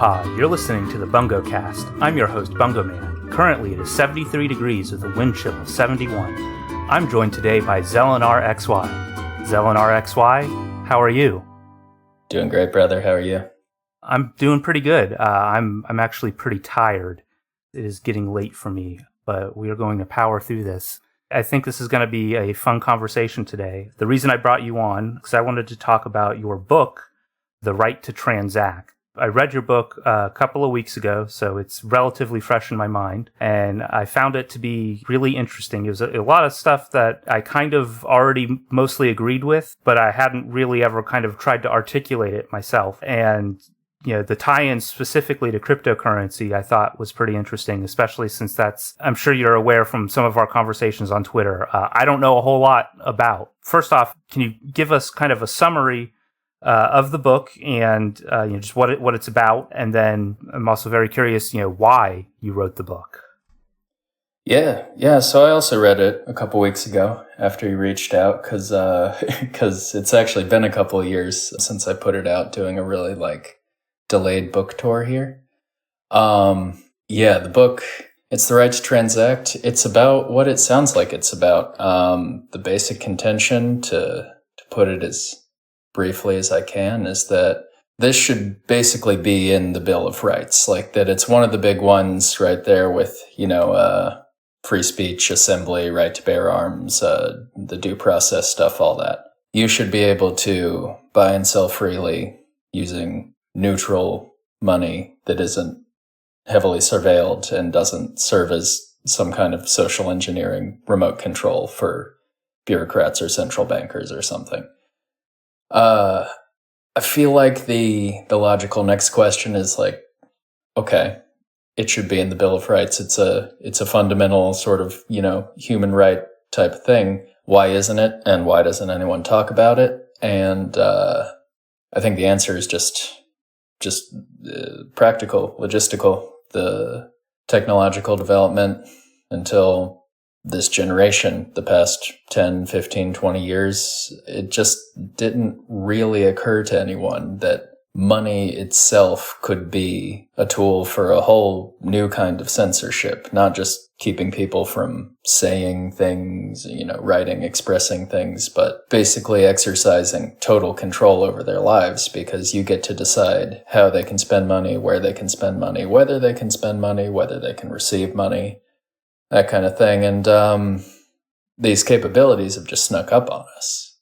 Aloha, you're listening to the Bungocast. I'm your host, Bungo Man. Currently, it is 73 degrees with a wind chill of 71. I'm joined today by Zelinar XY. Zelinar XY, how are you? Doing great, brother. How are you? I'm doing pretty good. I'm actually pretty tired. It is getting late for me, but we are going to power through this. I think this is going to be a fun conversation today. The reason I brought you on, because I wanted to talk about your book, The Right to Transact. I read your book a couple of weeks ago, so it's relatively fresh in my mind, and I found it to be really interesting. It was a lot of stuff that I kind of already mostly agreed with, but I hadn't really ever kind of tried to articulate it myself. And the tie-in specifically to cryptocurrency, I thought was pretty interesting, especially since I'm sure you're aware from some of our conversations on Twitter, I don't know a whole lot about. First off, can you give us kind of a summary of the book and just what it's about? And then I'm also very curious, why you wrote the book. Yeah. So I also read it a couple weeks ago after you reached out because it's actually been a couple of years since I put it out, doing a really delayed book tour here. The book, it's The Right to Transact. It's about what it sounds like it's about. The basic contention, to put it as briefly as I can, is that this should basically be in the Bill of Rights, that it's one of the big ones right there with, free speech, assembly, right to bear arms, the due process stuff, all that. You should be able to buy and sell freely using neutral money that isn't heavily surveilled and doesn't serve as some kind of social engineering remote control for bureaucrats or central bankers or something. I feel like the logical next question is okay, it should be in the Bill of Rights. It's a fundamental sort of, human right type of thing. Why isn't it? And why doesn't anyone talk about it? And I think the answer is just practical, logistical. The technological development until this generation, the past 10, 15, 20 years, it just didn't really occur to anyone that money itself could be a tool for a whole new kind of censorship, not just keeping people from saying things, writing, expressing things, but basically exercising total control over their lives, because you get to decide how they can spend money, where they can spend money, whether they can spend money, whether they can receive money, that kind of thing. And these capabilities have just snuck up on us.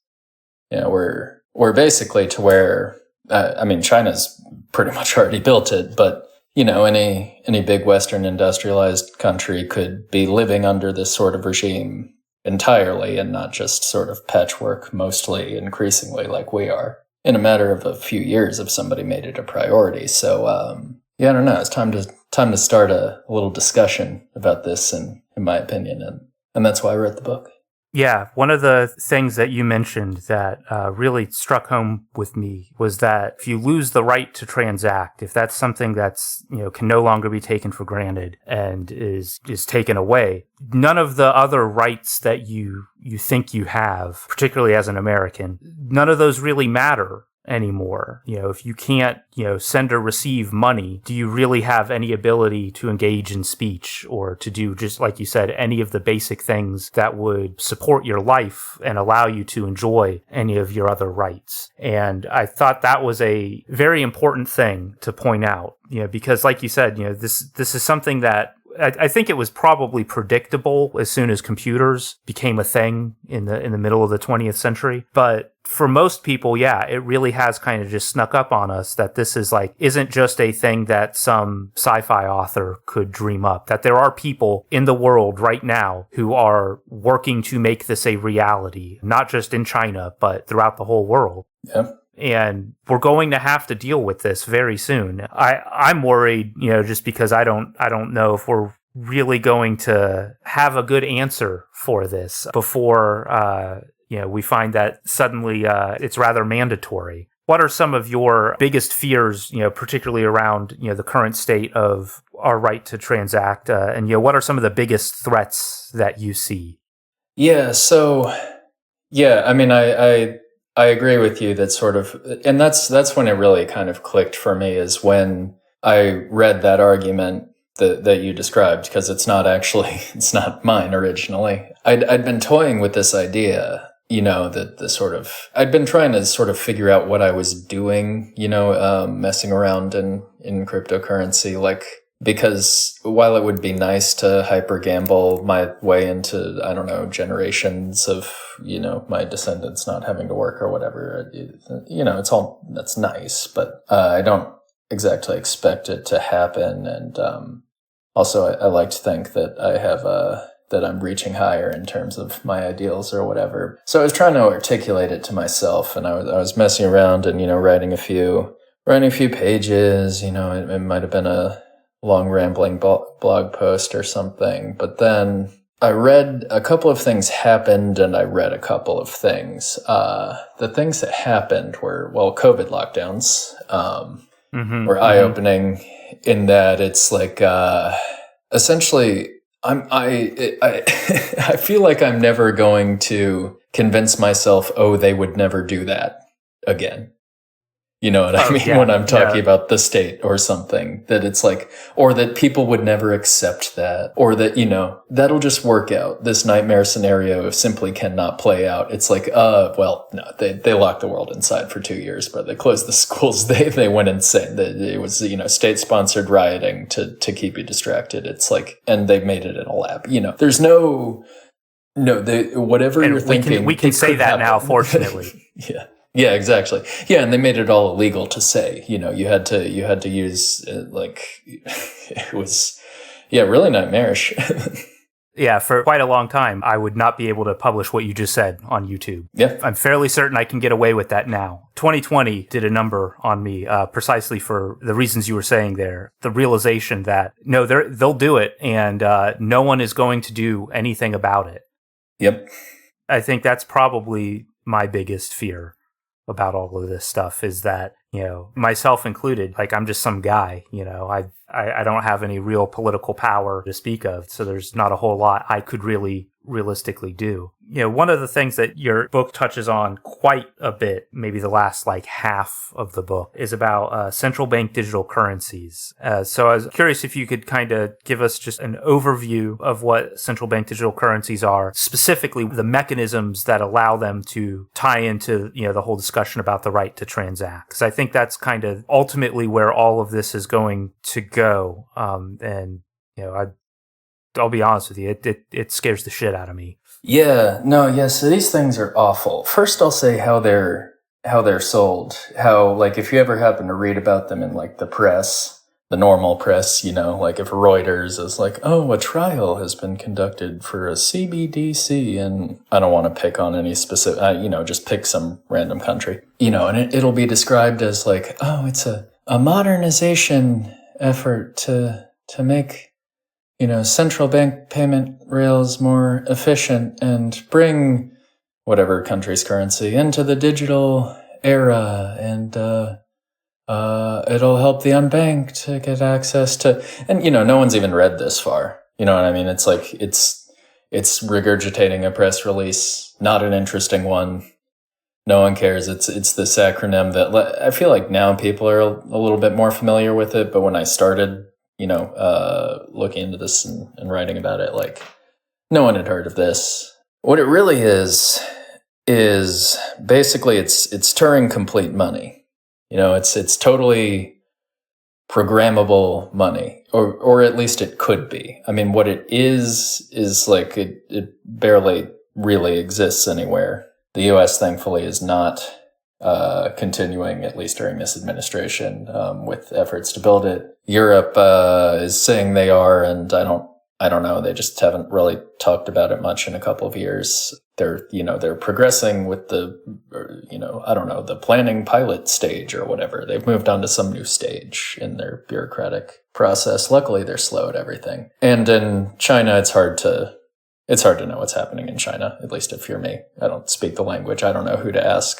We're basically to where, China's pretty much already built it, but any big Western industrialized country could be living under this sort of regime entirely, and not just sort of patchwork, mostly increasingly like we are, in a matter of a few years if somebody made it a priority. So I don't know. It's time to start a little discussion about this, in my opinion, and that's why I wrote the book. Yeah, one of the things that you mentioned that really struck home with me was that if you lose the right to transact, if that's something that's can no longer be taken for granted and is taken away, none of the other rights that you think you have, particularly as an American, none of those really matter anymore. If you can't, send or receive money, do you really have any ability to engage in speech or to do, just like you said, any of the basic things that would support your life and allow you to enjoy any of your other rights? And I thought that was a very important thing to point out, because like you said, this is something that I think it was probably predictable as soon as computers became a thing in the middle of the 20th century. But for most people, yeah, it really has kind of just snuck up on us that this is isn't just a thing that some sci-fi author could dream up, that there are people in the world right now who are working to make this a reality, not just in China, but throughout the whole world. Yeah. And we're going to have to deal with this very soon. I'm worried, just because I don't know if we're really going to have a good answer for this before, we find that suddenly it's rather mandatory. What are some of your biggest fears, particularly around, the current state of our right to transact? And what are some of the biggest threats that you see? Yeah. So, I agree with you that sort of, and that's when it really kind of clicked for me, is when I read that argument that you described, because it's not mine originally. I'd been toying with this idea, that I'd been trying to sort of figure out what I was doing, messing around in cryptocurrency, like, because while it would be nice to hyper gamble my way into, I don't know, generations of, my descendants not having to work or whatever, that's nice, but I don't exactly expect it to happen. And also, I like to think that that I'm reaching higher in terms of my ideals or whatever. So I was trying to articulate it to myself, and I was messing around and, writing a few pages, it might have been a long rambling blog post or something. But then I read a couple of things happened, and I read a couple of things. The things that happened were, COVID lockdowns were eye-opening in that it's like, essentially, I feel like I'm never going to convince myself, they would never do that again. You know what I mean? Yeah, when I'm talking about the state or something, that it's like, or that people would never accept that, or that, that'll just work out. This nightmare scenario simply cannot play out. It's like, no, they locked the world inside for 2 years, but they closed the schools. They went insane. It was, state sponsored rioting to keep you distracted. It's like, and they made it in a lab, there's whatever and you're thinking. We can say that now, fortunately. Yeah. Yeah, exactly. Yeah, and they made it all illegal to say. You had to use it was, really nightmarish. Yeah, for quite a long time, I would not be able to publish what you just said on YouTube. Yeah, I'm fairly certain I can get away with that now. 2020 did a number on me, precisely for the reasons you were saying there. The realization that no, they'll do it, and no one is going to do anything about it. Yep. I think that's probably my biggest fear about all of this stuff, is that, myself included, like, I'm just some guy, I don't have any real political power to speak of. So there's not a whole lot I could really realistically do. One of the things that your book touches on quite a bit, maybe the last half of the book, is about central bank digital currencies. So I was curious if you could kind of give us just an overview of what central bank digital currencies are, specifically the mechanisms that allow them to tie into, the whole discussion about the right to transact. Because I think that's kind of ultimately where all of this is going to go. I'll be honest with you, it scares the shit out of me. Yeah, no, yeah. So these things are awful. First, I'll say how they're sold. How, if you ever happen to read about them in the press, the normal press, if Reuters is a trial has been conducted for a CBDC, and I don't want to pick on any specific, just pick some random country, and it'll be described as it's a modernization effort to make central bank payment rails more efficient and bring whatever country's currency into the digital era, and it'll help the unbanked to get access to, and no one's even read this far. You know what I mean? It's it's regurgitating a press release, not an interesting one. No one cares. It's this acronym that I feel like now people are a little bit more familiar with it, but when I started looking into this and writing about it, no one had heard of this. What it really is basically it's Turing complete money. It's totally programmable money, or at least it could be. I mean, what it is it barely really exists anywhere. The U.S. thankfully is not continuing, at least during this administration, with efforts to build it. Europe is saying they are, and I don't know. They just haven't really talked about it much in a couple of years. They're progressing with the planning pilot stage or whatever. They've moved on to some new stage in their bureaucratic process. Luckily, they're slow at everything. And in China, it's hard to know what's happening in China. At least if you're me, I don't speak the language. I don't know who to ask.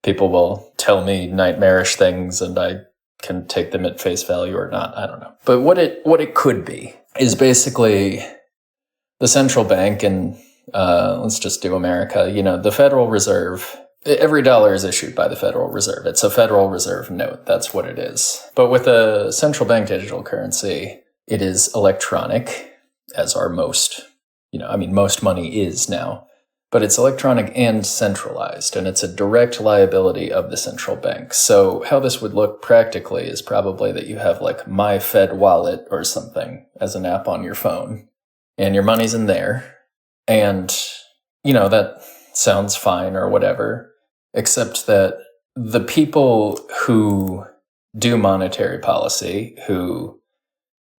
People will tell me nightmarish things, and I can take them at face value or not. I don't know. But what it could be is basically the central bank, and let's just do America. The Federal Reserve every dollar is issued by the Federal Reserve. It's a Federal Reserve note. That's what it is. But with a central bank digital currency, it is electronic, as are most, most money is now. But it's electronic and centralized, and it's a direct liability of the central bank. So how this would look practically is probably that you have like My Fed Wallet or something as an app on your phone, and your money's in there. And, that sounds fine or whatever, except that the people who do monetary policy, who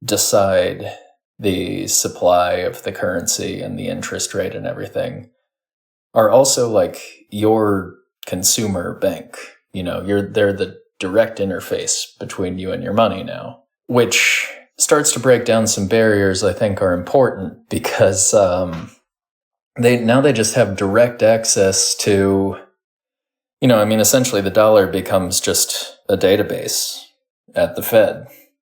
decide the supply of the currency and the interest rate and everything, are also like your consumer bank. They're the direct interface between you and your money now, which starts to break down some barriers I think are important because they just have direct access to, essentially the dollar becomes just a database at the Fed,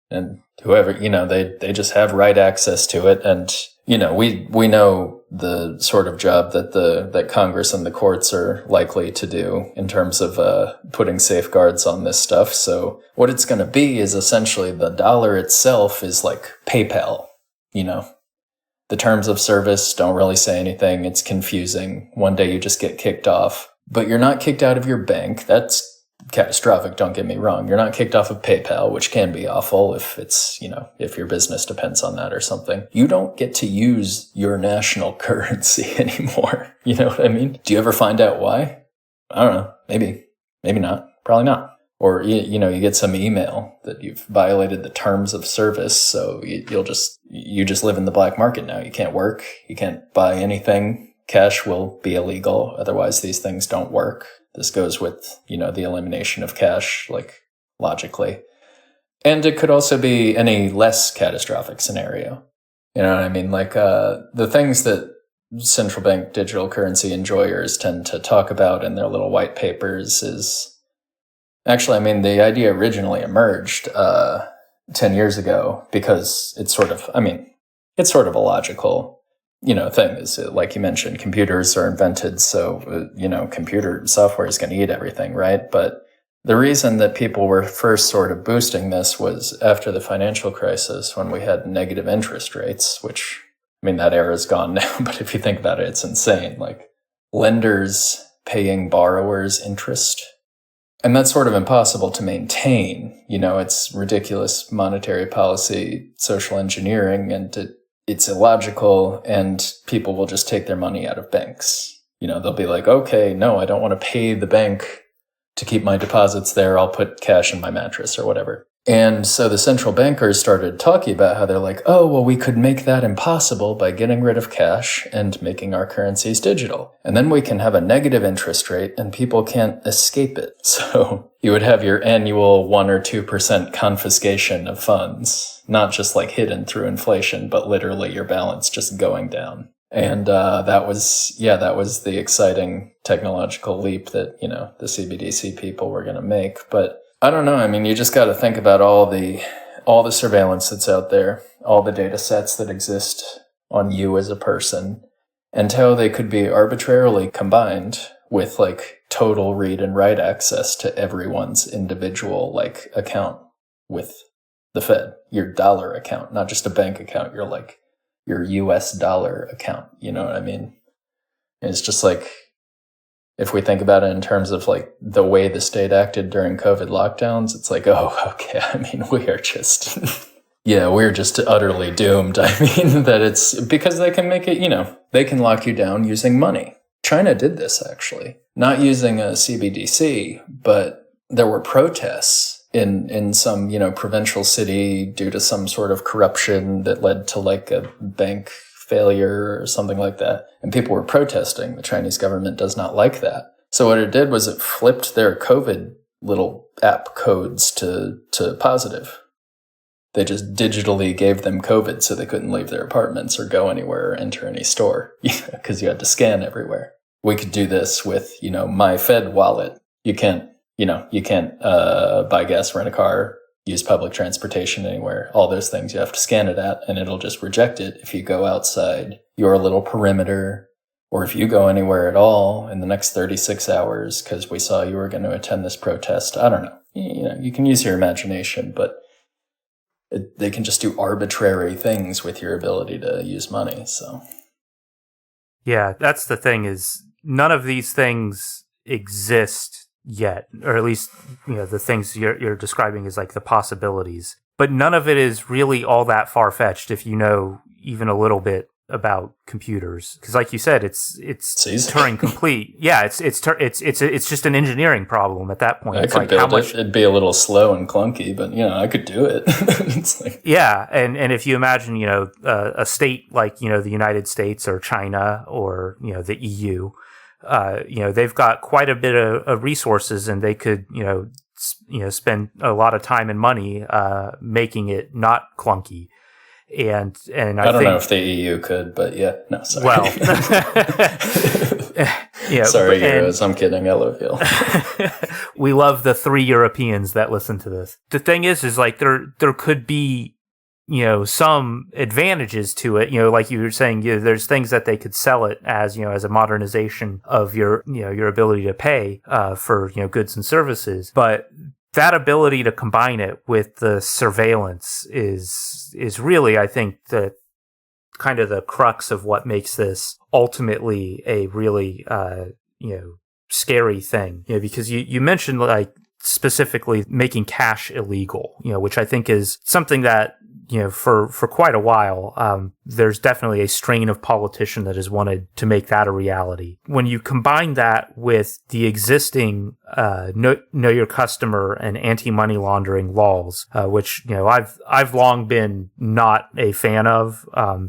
and whoever, they just have right access to it. And, we know the sort of job that Congress and the courts are likely to do in terms of putting safeguards on this stuff. So what it's going to be is essentially the dollar itself is like PayPal. The terms of service don't really say anything. It's confusing. One day you just get kicked off, but you're not kicked out of your bank. That's catastrophic, don't get me wrong. You're not kicked off of PayPal, which can be awful if it's, if your business depends on that or something. You don't get to use your national currency anymore. You know what I mean? Do you ever find out why? I don't know. Maybe not. Probably not. Or, you get some email that you've violated the terms of service. So you just live in the black market now. You can't work. You can't buy anything. Cash will be illegal. Otherwise, these things don't work. This goes with, the elimination of cash, like, logically. And it could also be any less catastrophic scenario. You know what I mean? Like, the things that central bank digital currency enjoyers tend to talk about in their little white papers is... Actually, the idea originally emerged 10 years ago because it's sort of a logical thing is like you mentioned, computers are invented. So, computer software is going to eat everything, right? But the reason that people were first sort of boosting this was after the financial crisis when we had negative interest rates, which, that era is gone now. But if you think about it, it's insane. Like lenders paying borrowers interest. And that's sort of impossible to maintain. It's ridiculous monetary policy, social engineering, and it's illogical, and people will just take their money out of banks. They'll be like, okay, no, I don't want to pay the bank to keep my deposits there. I'll put cash in my mattress or whatever. And so the central bankers started talking about how they're like, oh, well, we could make that impossible by getting rid of cash and making our currencies digital. And then we can have a negative interest rate and people can't escape it. So you would have your annual 1 or 2% confiscation of funds, not just like hidden through inflation, but literally your balance just going down. And that was the exciting technological leap that, the CBDC people were going to make. But I don't know. You just got to think about all the surveillance that's out there, all the data sets that exist on you as a person, and how they could be arbitrarily combined with like total read and write access to everyone's individual like account with the Fed, your dollar account, not just a bank account, your US dollar account. You know what I mean? And it's just like, if we think about it in terms of like the way the state acted during COVID lockdowns, it's like, oh, okay. We are just, we're just utterly doomed. That it's because they can make it, they can lock you down using money. China did this actually, not using a CBDC, but there were protests in some, provincial city due to some sort of corruption that led to like a bank failure or something like that. And people were protesting. The Chinese government does not like that. So what it did was it flipped their COVID little app codes to positive. They just digitally gave them COVID so they couldn't leave their apartments or go anywhere or enter any store because you had to scan everywhere. We could do this with, My Fed Wallet. You can't buy gas, rent a car, use public transportation anywhere. All those things you have to scan it at, and it'll just reject it if you go outside your little perimeter Or if you go anywhere at all in the next 36 hours because we saw you were going to attend this protest, I don't know. You can use your imagination, but they can just do arbitrary things with your ability to use money. So, yeah, that's the thing, is none of these things exist yet, or at least the things you're describing is like the possibilities. But none of it is really all that far fetched if you know even a little bit about computers, because like you said, it's Turing complete. Yeah, it's just an engineering problem at that point. I could build it. It'd be a little slow and clunky, but I could do it. It's like, yeah, and if you imagine a state like the United States or China or the EU, they've got quite a bit of resources, and they could spend a lot of time and money making it not clunky. And I don't know if the EU could, but yeah, no, sorry. Well, yeah, sorry, Euros. I'm kidding. I love you. We love the 3 Europeans that listen to this. The thing is like there could be some advantages to it. Like you were saying, there's things that they could sell it as as a modernization of your your ability to pay for goods and services, but that ability to combine it with the surveillance is really, I think, the kind of the crux of what makes this ultimately a really scary thing. Because you mentioned like specifically making cash illegal, which I think is something that for quite a while, there's definitely a strain of politician that has wanted to make that a reality. When you combine that with the existing know your customer and anti-money laundering laws, which I've long been not a fan of,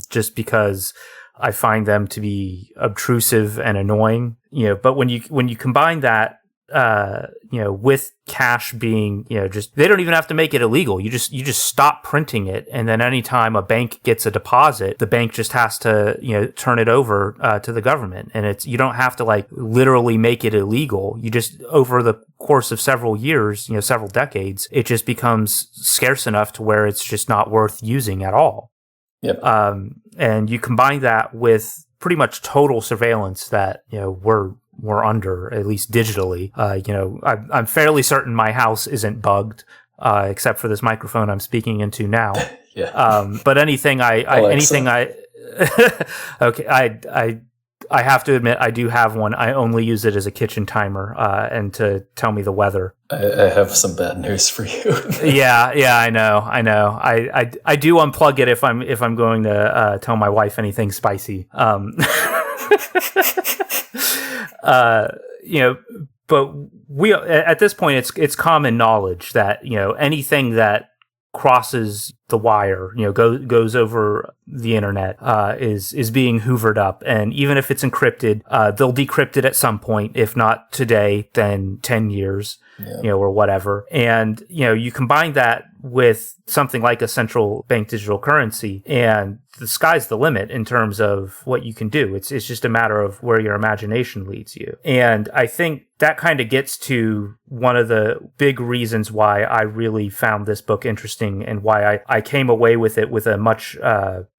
just because I find them to be obtrusive and annoying. But when you combine that with cash being, just, they don't even have to make it illegal. You just stop printing it. And then anytime a bank gets a deposit, the bank just has to, turn it over, to the government. And you don't have to like literally make it illegal. You just, over the course of several years, several decades, it just becomes scarce enough to where it's just not worth using at all. Yep. And you combine that with pretty much total surveillance that, we're under, at least digitally. I'm fairly certain my house isn't bugged, except for this microphone I'm speaking into now. Yeah. But anything I have to admit, I do have one. I only use it as a kitchen timer, and to tell me the weather. I have some bad news for you. Yeah, I know. I do unplug it if I'm going to tell my wife anything spicy. But we, at this point, it's common knowledge that, anything that crosses the wire, goes over the internet, is being hoovered up. And even if it's encrypted, they'll decrypt it at some point. If not today, then 10 years, or whatever. And, you combine that with something like a central bank digital currency, and the sky's the limit in terms of what you can do. It's just a matter of where your imagination leads you. And I think that kind of gets to one of the big reasons why I really found this book interesting, and why I came away with it with a much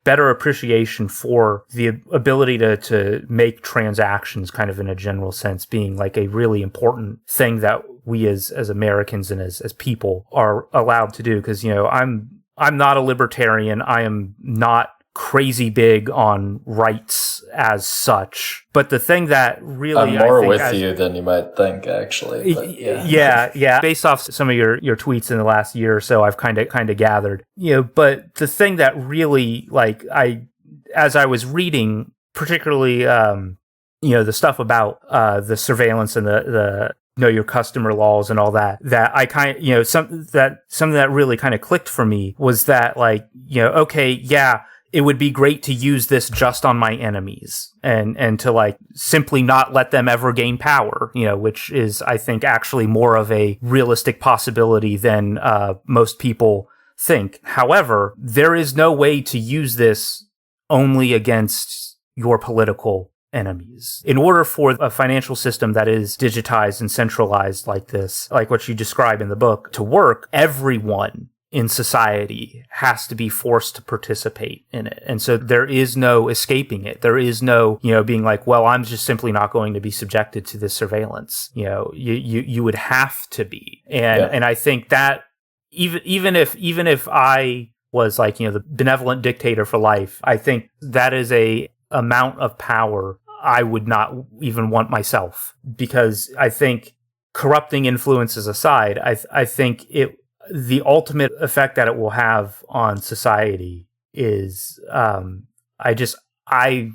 better appreciation for the ability to make transactions, kind of in a general sense, being like a really important thing that we as Americans and as people are allowed to do. Because I'm not a libertarian. I am not crazy big on rights as such, but the thing that really, I'm more with you than you might think, actually. But yeah. Based off some of your tweets in the last year or so, I've kind of gathered, but the thing that really, like, as I was reading, particularly, the stuff about the surveillance and the know your customer laws and all that I kind of, something that really kind of clicked for me was that, like, okay, yeah, it would be great to use this just on my enemies and to like simply not let them ever gain power, which is, I think, actually more of a realistic possibility than most people think. However, there is no way to use this only against your political enemies. In order for a financial system that is digitized and centralized like this, like what you describe in the book, to work, everyone in society has to be forced to participate in it. And so there is no escaping it. There is no, being like, well, I'm just simply not going to be subjected to this surveillance. You would have to be. And I think that even if I was like, the benevolent dictator for life, I think that is a amount of power I would not even want myself, because I think corrupting influences aside, I think the ultimate effect that it will have on society is, I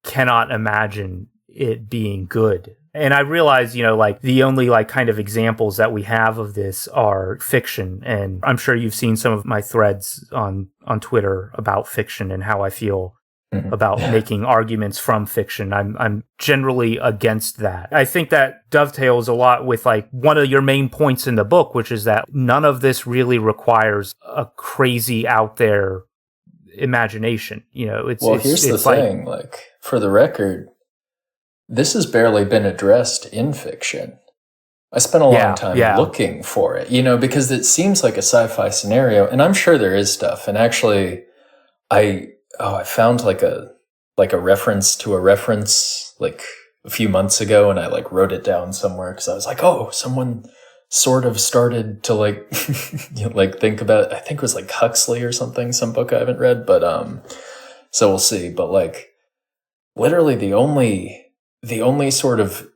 cannot imagine it being good. And I realize, like the only like kind of examples that we have of this are fiction. And I'm sure you've seen some of my threads on Twitter about fiction and how I feel about making arguments from fiction. I'm generally against that. I think that dovetails a lot with like one of your main points in the book, which is that none of this really requires a crazy out there imagination. Here's the thing, like for the record, this has barely been addressed in fiction. I spent a long time looking for it, because it seems like a sci-fi scenario, and I'm sure there is stuff. And actually, I found like a reference to a reference like a few months ago, and I like wrote it down somewhere because I was like, oh, someone sort of started to like like think about, I think it was like Huxley or something, some book I haven't read, but so we'll see. But like literally the only sort of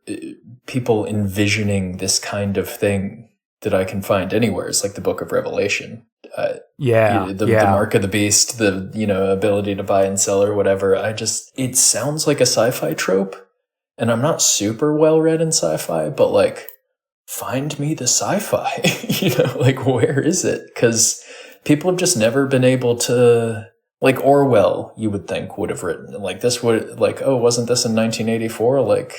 people envisioning this kind of thing that I can find anywhere is like the Book of Revelation. The mark of the beast, the ability to buy and sell or whatever. It sounds like a sci-fi trope, and I'm not super well read in sci-fi, but like, find me the sci-fi. Like, where is it? Because people have just never been able to, like Orwell, you would think would have written like this. Would like, oh, wasn't this in 1984? Like,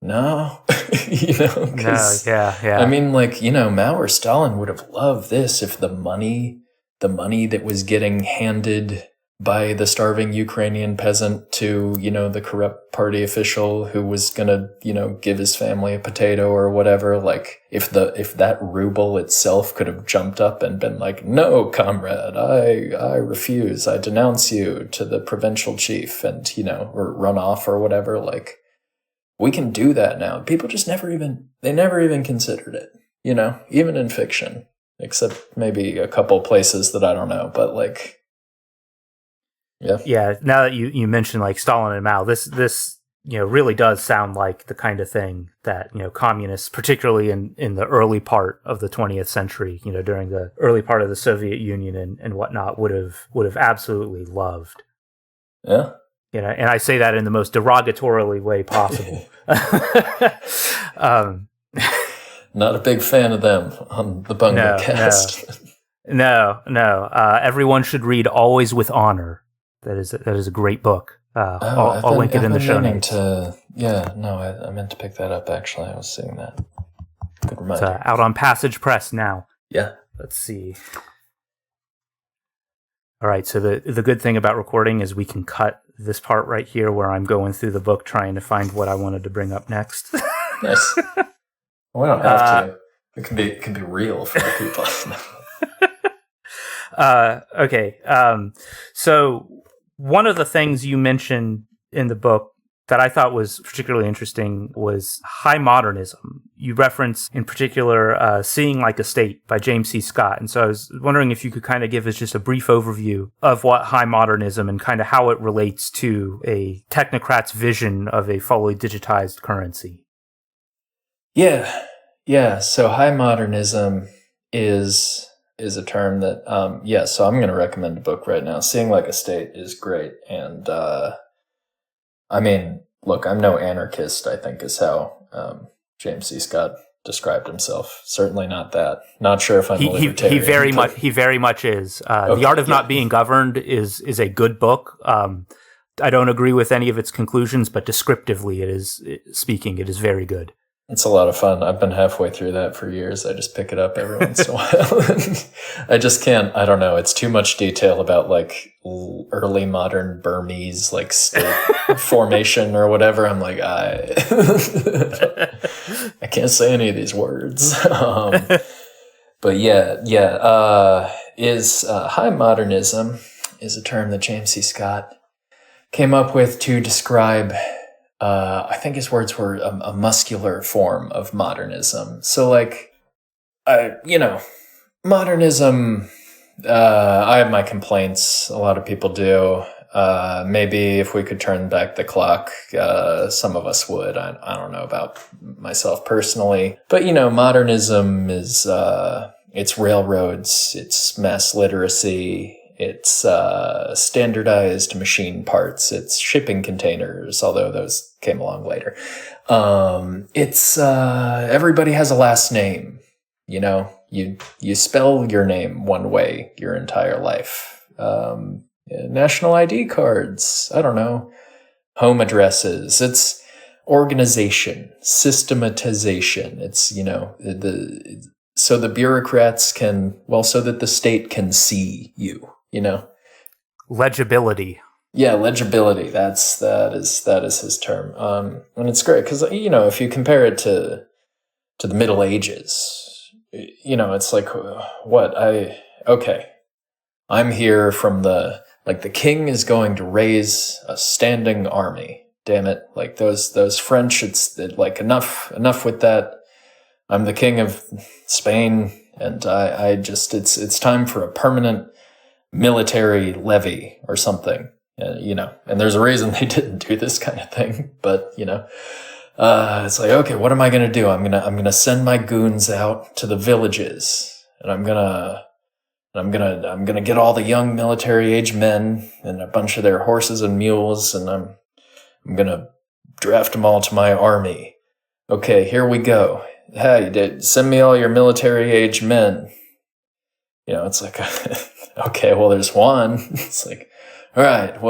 no, I mean, like, Mao or Stalin would have loved this if the money that was getting handed by the starving Ukrainian peasant to, the corrupt party official who was gonna, give his family a potato or whatever. Like, if that ruble itself could have jumped up and been like, no, comrade, I refuse, I denounce you to the provincial chief, and, or run off or whatever, like, we can do that now. People just never even considered it, even in fiction, except maybe a couple places that I don't know, but like, yeah. Now that you mentioned like Stalin and Mao, this really does sound like the kind of thing that communists, particularly in the early part of the 20th century, during the early part of the Soviet Union and whatnot, would have absolutely loved. Yeah. And I say that in the most derogatorily way possible. Not a big fan of them on the Bungocast. No. Everyone should read Always with Honor. That is a great book. I'll link it in the show notes. I meant to pick that up, actually. I was seeing that. Good reminder. It's out on Passage Press now. Yeah. Let's see. All right, so the good thing about recording is we can cut this part right here where I'm going through the book trying to find what I wanted to bring up next. Nice. We don't have to. It can be real for the people. Okay. So one of the things you mentioned in the book that I thought was particularly interesting was high modernism. You reference in particular Seeing Like a State by James C. Scott. And so I was wondering if you could kind of give us just a brief overview of what high modernism and kind of how it relates to a technocrat's vision of a fully digitized currency. Yeah. So high modernism is a term that, so I'm going to recommend a book right now. Seeing Like a State is great. And, I mean, look, I'm no anarchist, I think is how James C. Scott described himself. Certainly not that. Not sure if I'm a libertarian. He very much is. The Art of Not Being Governed is a good book. I don't agree with any of its conclusions, but descriptively it is very good. It's a lot of fun. I've been halfway through that for years. I just pick it up every once in a while. I just can't, I don't know. It's too much detail about like early modern Burmese like state formation or whatever. I'm like, I can't say any of these words. But is high modernism is a term that James C. Scott came up with to describe, I think his words were a muscular form of modernism. So like, modernism, I have my complaints. A lot of people do. Maybe if we could turn back the clock, some of us would. I don't know about myself personally. But, modernism is, it's railroads, it's mass literacy, it's standardized machine parts, it's shipping containers, although those came along later. It's everybody has a last name, you spell your name one way your entire life. National ID cards, I don't know, home addresses, it's organization, systematization, it's, so the bureaucrats so that the state can see you, Legibility. Yeah, legibility. That is his term. And it's great because, if you compare it to the Middle Ages, it's like, I'm here from the king is going to raise a standing army. Damn it. Like those French, it's like enough with that. I'm the king of Spain, and I just, it's time for a permanent military levy or something, and there's a reason they didn't do this kind of thing, but, it's like, okay, what am I going to do? I'm going to send my goons out to the villages, and I'm going to get all the young military age men and a bunch of their horses and mules, and I'm going to draft them all to my army. Okay, here we go. Hey, send me all your military age men. It's like, okay, well, there's Juan. It's like, all right,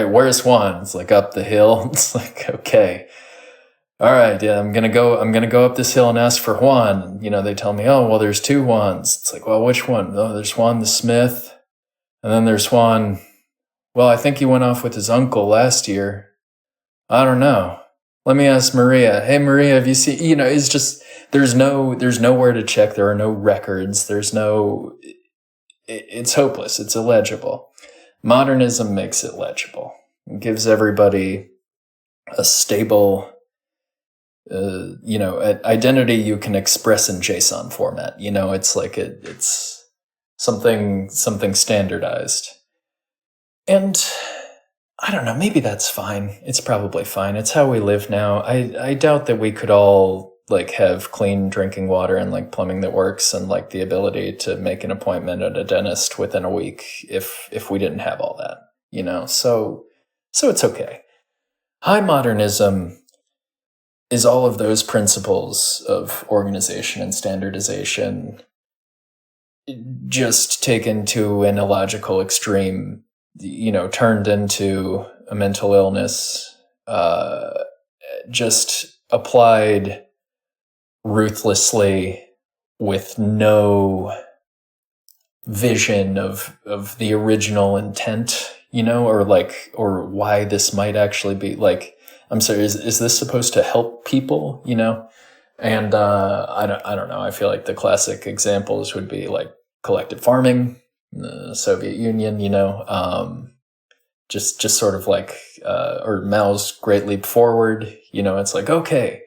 where's Juan? It's like up the hill. It's like, okay. All right, yeah, I'm gonna go up this hill and ask for Juan. They tell me, oh, well, there's two Juans. It's like, well, which one? Oh, there's Juan the Smith, and then there's Juan. Well, I think he went off with his uncle last year. I don't know. Let me ask Maria. Hey, Maria, have you seen? It's just there's nowhere to check. There are no records. It's hopeless. It's illegible. Modernism makes it legible. It gives everybody a stable, identity you can express in JSON format. It's like it's something standardized. And I don't know, maybe that's fine. It's probably fine. It's how we live now. I doubt that we could all have clean drinking water and plumbing that works and the ability to make an appointment at a dentist within a week if we didn't have all that, so it's okay. High modernism is all of those principles of organization and standardization just taken to an illogical extreme, turned into a mental illness, just applied ruthlessly with no vision of the original intent, or why this might actually be I'm sorry, is this supposed to help people, And I don't know. I feel like the classic examples would be collective farming, the Soviet Union, just sort of or Mao's Great Leap Forward, it's like, okay,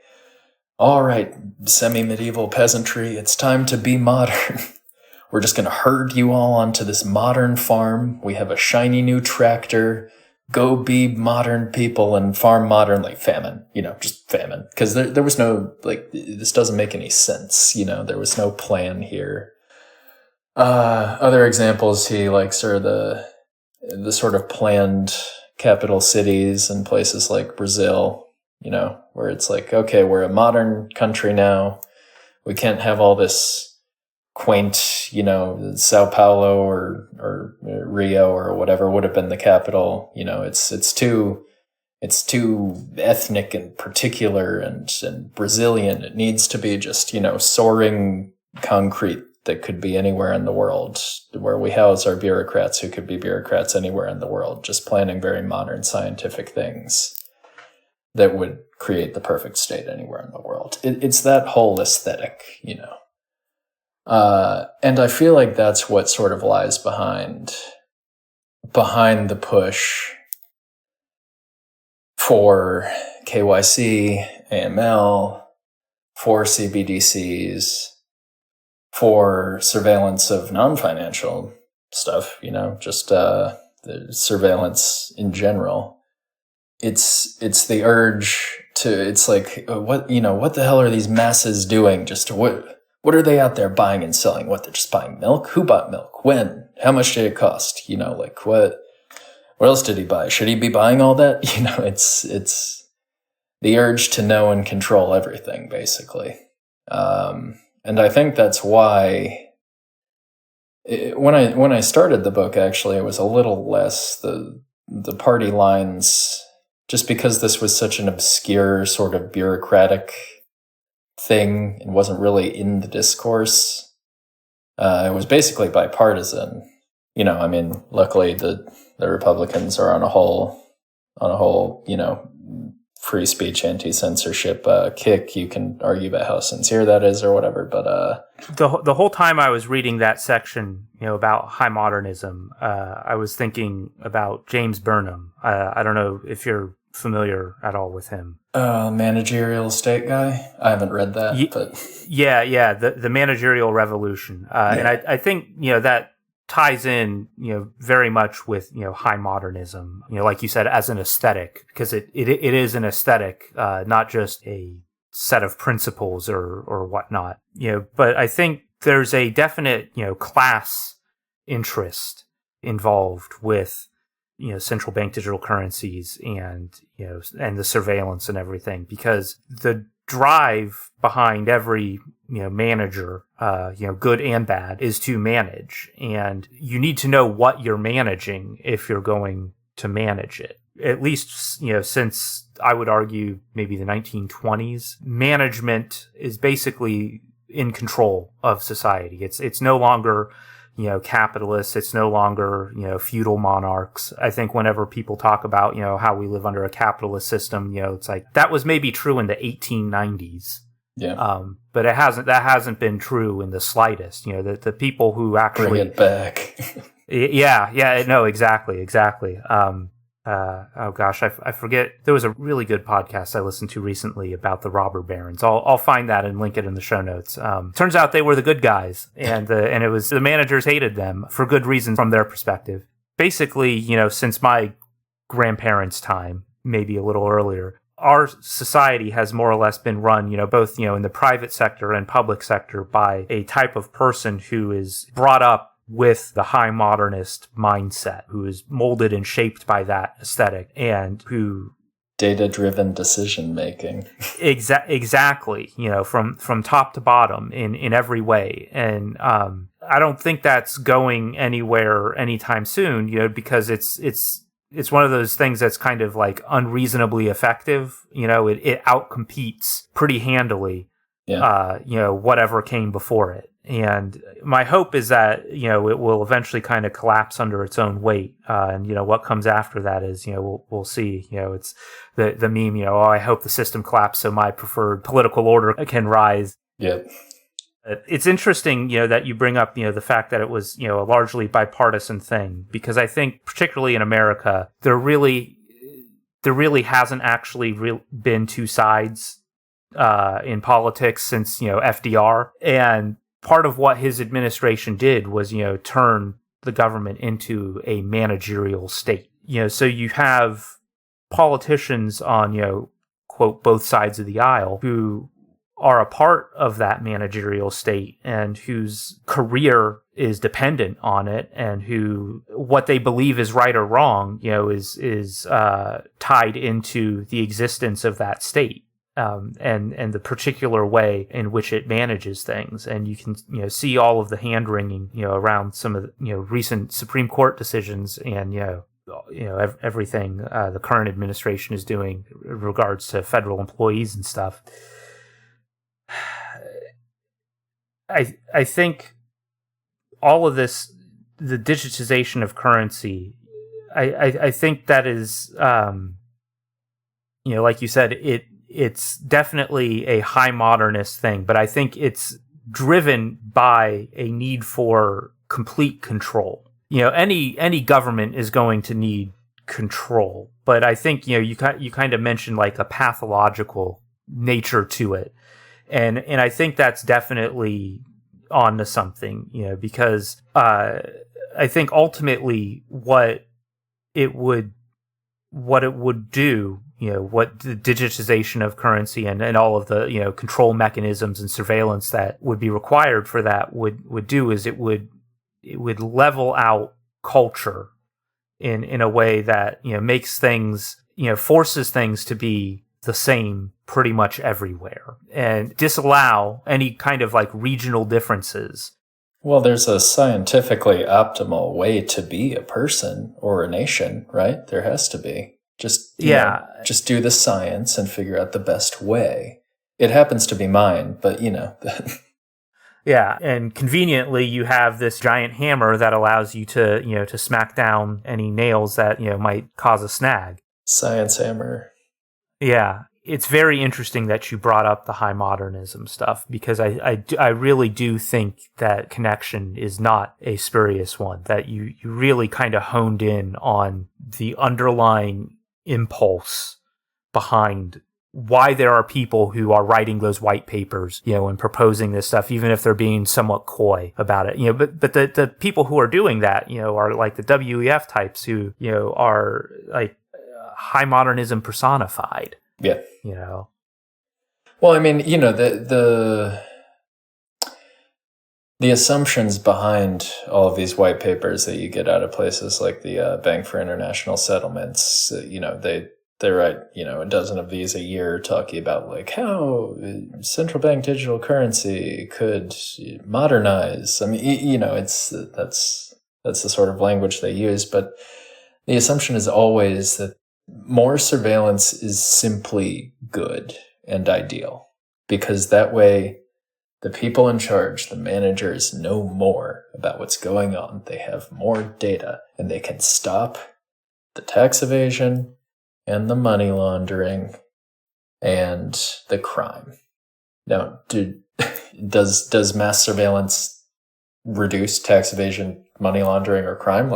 all right, semi-medieval peasantry, it's time to be modern. We're just going to herd you all onto this modern farm. We have a shiny new tractor. Go be modern people and farm modern, famine, just famine. Because there was no, this doesn't make any sense, there was no plan here. Other examples, he likes are the sort of planned capital cities in places like Brazil, where it's okay, we're a modern country now. We can't have all this quaint, Sao Paulo or Rio or whatever would have been the capital. It's too ethnic and particular and Brazilian. It needs to be just, soaring concrete that could be anywhere in the world, where we house our bureaucrats who could be bureaucrats anywhere in the world, just planning very modern scientific things that would create the perfect state anywhere in the world. It's that whole aesthetic, And I feel like that's what sort of lies behind the push for KYC, AML, for CBDCs, for surveillance of non-financial stuff, just the surveillance in general. It's the urge to, it's like, what the hell are these masses doing? What are they out there buying and selling? What, they're just buying milk? Who bought milk? When? How much did it cost? What else did he buy? Should he be buying all that? It's the urge to know and control everything, basically. And I think that's why when I started the book, actually, it was a little less the party lines, just because this was such an obscure sort of bureaucratic thing and wasn't really in the discourse. It was basically bipartisan. Luckily the Republicans are on a whole, free speech, anti-censorship kick. You can argue about how sincere that is or whatever, but the whole time I was reading that section, about high modernism, I was thinking about James Burnham. I don't know if you're familiar at all with him. Managerial state guy. I haven't read that, but the Managerial Revolution, and I think that ties in, very much with, high modernism, like you said, as an aesthetic, because it is an aesthetic, not just a set of principles or whatnot, but I think there's a definite, class interest involved with, central bank digital currencies and, and the surveillance and everything, because the drive behind every manager, good and bad, is to manage, and you need to know what you're managing if you're going to manage it. At least since I would argue maybe the 1920s, management is basically in control of society. It's no longer capitalists. It's no longer, feudal monarchs. I think whenever people talk about, how we live under a capitalist system, it's like that was maybe true in the 1890s. Yeah. But that hasn't been true in the slightest. The people who actually bring it back. Yeah. No, exactly. Oh gosh, I forget. There was a really good podcast I listened to recently about the robber barons. I'll find that and link it in the show notes. Turns out they were the good guys, and it was the managers hated them for good reason from their perspective. Basically, since my grandparents' time, maybe a little earlier, our society has more or less been run, both, in the private sector and public sector by a type of person who is brought up with the high modernist mindset, who is molded and shaped by that aesthetic, and who data-driven decision making. Exactly, from top to bottom in every way. And I don't think that's going anywhere anytime soon, because it's one of those things that's kind of like unreasonably effective. It outcompetes pretty handily, whatever came before it. And my hope is that, it will eventually kind of collapse under its own weight. And, what comes after that is, we'll see, it's the meme, I hope the system collapses so my preferred political order can rise. Yep. It's interesting, that you bring up, the fact that it was, a largely bipartisan thing, because I think particularly in America, there really hasn't actually been two sides in politics since, FDR. And part of what his administration did was, turn the government into a managerial state. So you have politicians on, quote, both sides of the aisle who are a part of that managerial state and whose career is dependent on it, and who what they believe is right or wrong, is tied into the existence of that state. And the particular way in which it manages things. And you can, see all of the hand-wringing, around some of the, recent Supreme Court decisions and, everything the current administration is doing in regards to federal employees and stuff. I think all of this, the digitization of currency, I think that is, like you said, it's definitely a high modernist thing, but I think it's driven by a need for complete control. Any government is going to need control, but I think you kind of mentioned like a pathological nature to it, and I think that's definitely onto something, because I think ultimately what it would do, what the digitization of currency and all of the control mechanisms and surveillance that would be required for that would do is it would level out culture in a way that makes things, forces things to be the same pretty much everywhere and disallow any kind of like regional differences. Well, there's a scientifically optimal way to be a person or a nation, right? There has to be. Just do the science and figure out the best way. It happens to be mine, but Yeah, and conveniently you have this giant hammer that allows you to, to smack down any nails that, might cause a snag. Science hammer. Yeah, it's very interesting that you brought up the high modernism stuff, because I really do think that connection is not a spurious one, that you really kind of honed in on the underlying impulse behind why there are people who are writing those white papers, and proposing this stuff, even if they're being somewhat coy about it, but the people who are doing that, are like the WEF types who, are like high modernism personified. Yeah. Well, I mean, the assumptions behind all of these white papers that you get out of places like the Bank for International Settlements, they write, a dozen of these a year talking about like how central bank digital currency could modernize. I mean, that's the sort of language they use, but the assumption is always that more surveillance is simply good and ideal, because that way the people in charge, the managers, know more about what's going on. They have more data and they can stop the tax evasion and the money laundering and the crime. Now, does mass surveillance reduce tax evasion, money laundering, or crime?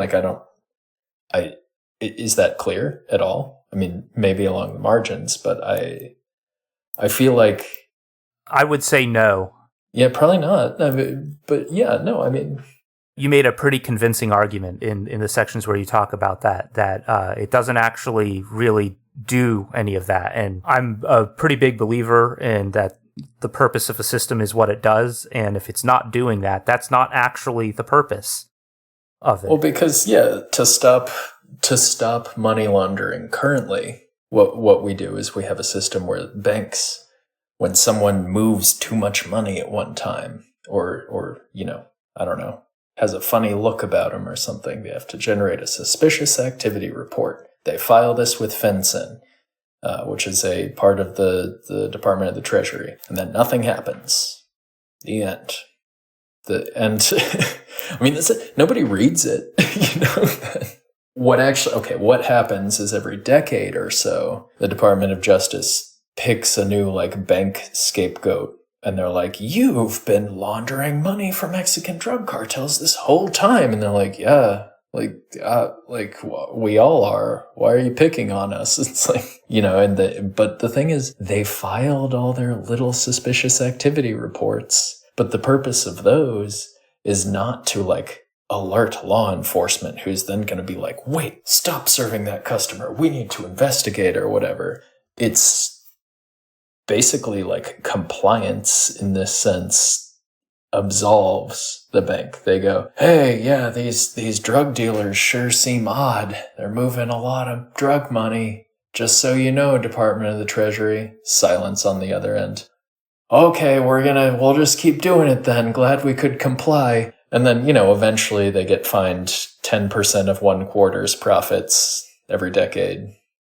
Is that clear at all? I mean, maybe along the margins, but I feel like I would say no. Yeah, probably not. But yeah, no, I mean, you made a pretty convincing argument in the sections where you talk about that it doesn't actually really do any of that. And I'm a pretty big believer in that the purpose of a system is what it does. And if it's not doing that, that's not actually the purpose of it. Well, because, to stop money laundering currently, what we do is we have a system where banks, when someone moves too much money at one time, or I don't know, has a funny look about them or something, they have to generate a suspicious activity report. They file this with FinCEN, which is a part of the Department of the Treasury, and then nothing happens. The end. I mean, nobody reads it. What happens is every decade or so, the Department of Justice picks a new bank scapegoat, and they're like, "You've been laundering money for Mexican drug cartels this whole time," and they're like, "Yeah, we all are. Why are you picking on us?" It's but the thing is, they filed all their little suspicious activity reports, but the purpose of those is not to alert law enforcement, who's then going to be like, "Wait, stop serving that customer. We need to investigate," or whatever. It's basically compliance in this sense absolves the bank. They go, "Hey, yeah, these drug dealers sure seem odd. They're moving a lot of drug money. Just so you know, Department of the Treasury." Silence on the other end. "Okay, we'll just keep doing it then. Glad we could comply." And then, eventually they get fined 10% of one quarter's profits every decade.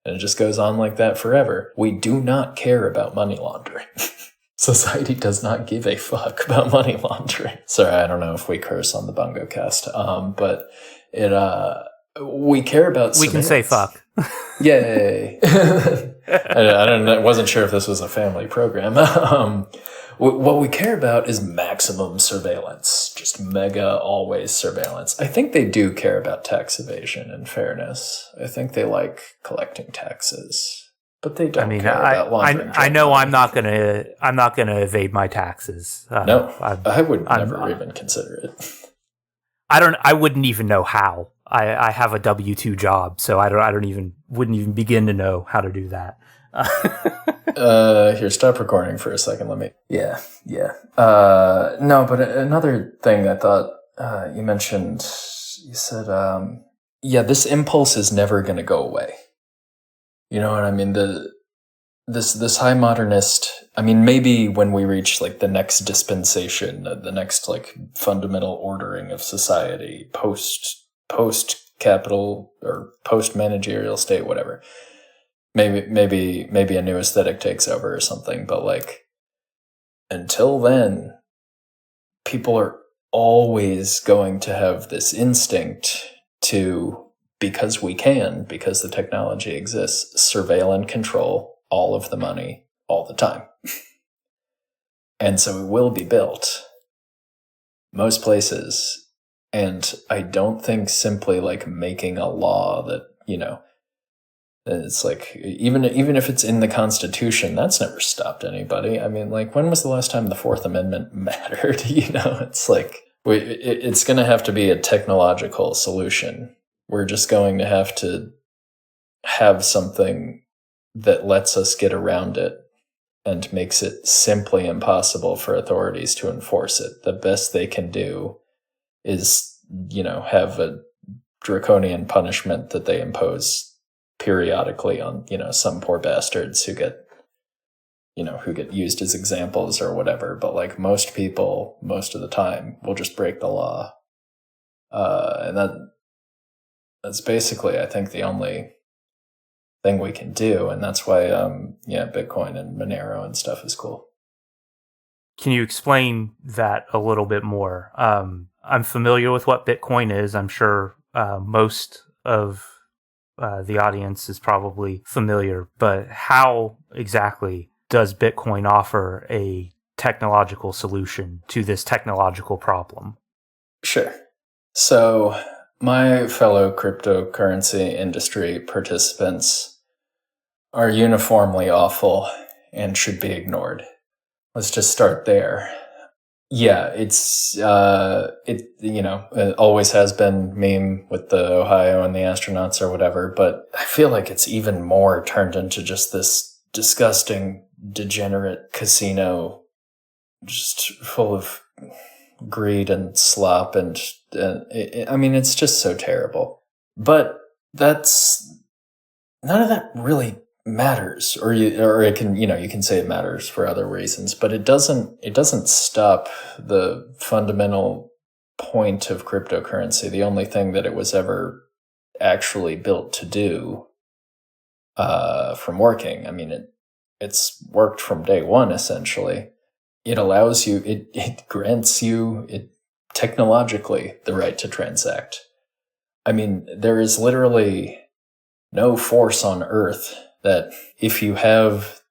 And it just goes on like that forever. We do not care about money laundering. Society does not give a fuck about money laundering. Sorry, I don't know if we curse on the Bungocast, but we care about We can say fuck. Yay. I wasn't sure if this was a family program. What we care about is maximum surveillance, just mega always surveillance. I think they do care about tax evasion and fairness. I think they like collecting taxes, but they don't care about laundering. I know money. I'm not gonna evade my taxes. No, I would never even consider it. I wouldn't even know how. I have a W-2 job, so wouldn't even begin to know how to do that. Here, stop recording for a second. Let me. Yeah. No, but another thing I thought you mentioned, you said, this impulse is never going to go away. You know what I mean? This high modernist. I mean, maybe when we reach like the next dispensation, the next like fundamental ordering of society, post capital or post managerial state, whatever. Maybe a new aesthetic takes over or something, but like until then, people are always going to have this instinct to, because the technology exists, surveil and control all of the money all the time. And so it will be built most places. And I don't think simply like making a law that, it's like, even if it's in the Constitution, that's never stopped anybody. I mean, like, when was the last time the Fourth Amendment mattered? It's like, it's going to have to be a technological solution. We're just going to have something that lets us get around it and makes it simply impossible for authorities to enforce it. The best they can do is, have a draconian punishment that they impose periodically on, some poor bastards who get used as examples or whatever. But like most people, most of the time, will just break the law. And that's basically, I think, the only thing we can do. And that's why, Bitcoin and Monero and stuff is cool. Can you explain that a little bit more? I'm familiar with what Bitcoin is. I'm sure most of the audience is probably familiar, but how exactly does Bitcoin offer a technological solution to this technological problem? Sure. So my fellow cryptocurrency industry participants are uniformly awful and should be ignored. Let's just start there. Yeah, it always has been meme with the Ohio and the astronauts or whatever, but I feel like it's even more turned into just this disgusting, degenerate casino, just full of greed and slop, and it's just so terrible. But none of that really matters, or it can, you can say it matters for other reasons, but it doesn't stop the fundamental point of cryptocurrency, the only thing that it was ever actually built to do, from working. I mean, it's worked from day one, essentially. It allows you, it grants you technologically the right to transact. I mean, there is literally no force on earth that if you have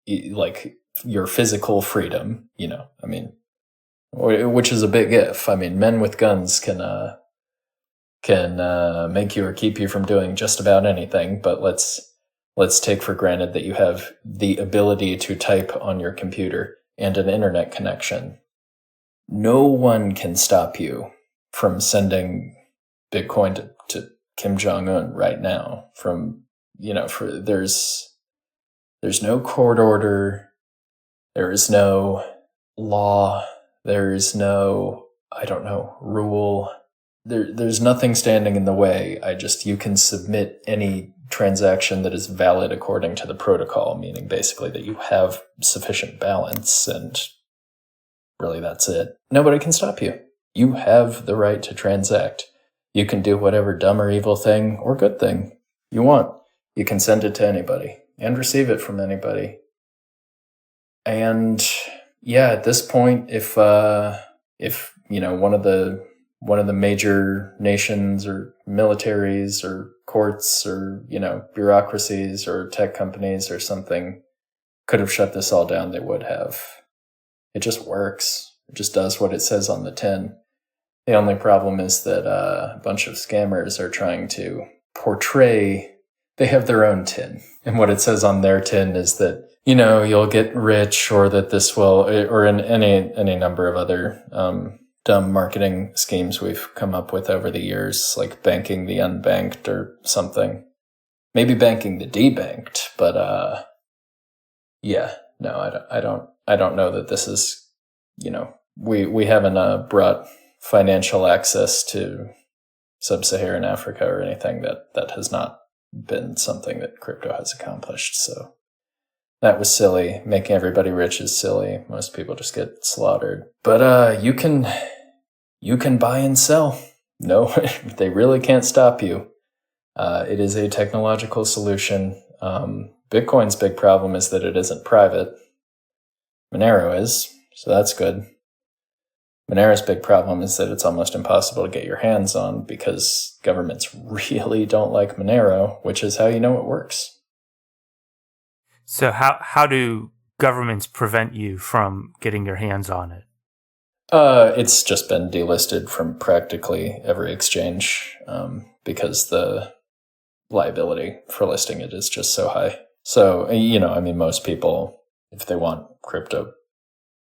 like your physical freedom, which is a big if. I mean, men with guns can make you or keep you from doing just about anything, but let's take for granted that you have the ability to type on your computer and an internet connection. No one can stop you from sending Bitcoin to Kim Jong-un right now. There's no court order, there is no law, there is no, rule. There's nothing standing in the way. You can submit any transaction that is valid according to the protocol, meaning basically that you have sufficient balance, and really that's it. Nobody can stop you. You have the right to transact. You can do whatever dumb or evil thing or good thing you want. You can send it to anybody and receive it from anybody. And yeah, at this point, if one of the major nations or militaries or courts or bureaucracies or tech companies or something could have shut this all down, they would have. It just works. It just does what it says on the tin. The only problem is that a bunch of scammers are trying to portray, they have their own tin. And what it says on their tin is that, you'll get rich, or that this will, or in any number of other dumb marketing schemes we've come up with over the years, like banking the unbanked or something. Maybe banking the debanked, but yeah, no, I don't know that this is, we haven't brought financial access to sub-Saharan Africa or anything. That has not been something that crypto has accomplished. So that was silly. Making everybody rich is silly. Most people just get slaughtered. But you can buy and sell. No, they really can't stop you. It is a technological solution. Bitcoin's big problem is that it isn't private. Monero is, so that's good. Monero's big problem is that it's almost impossible to get your hands on because governments really don't like Monero, which is how you know it works. So how do governments prevent you from getting your hands on it? It's just been delisted from practically every exchange because the liability for listing it is just so high. So, most people, if they want crypto,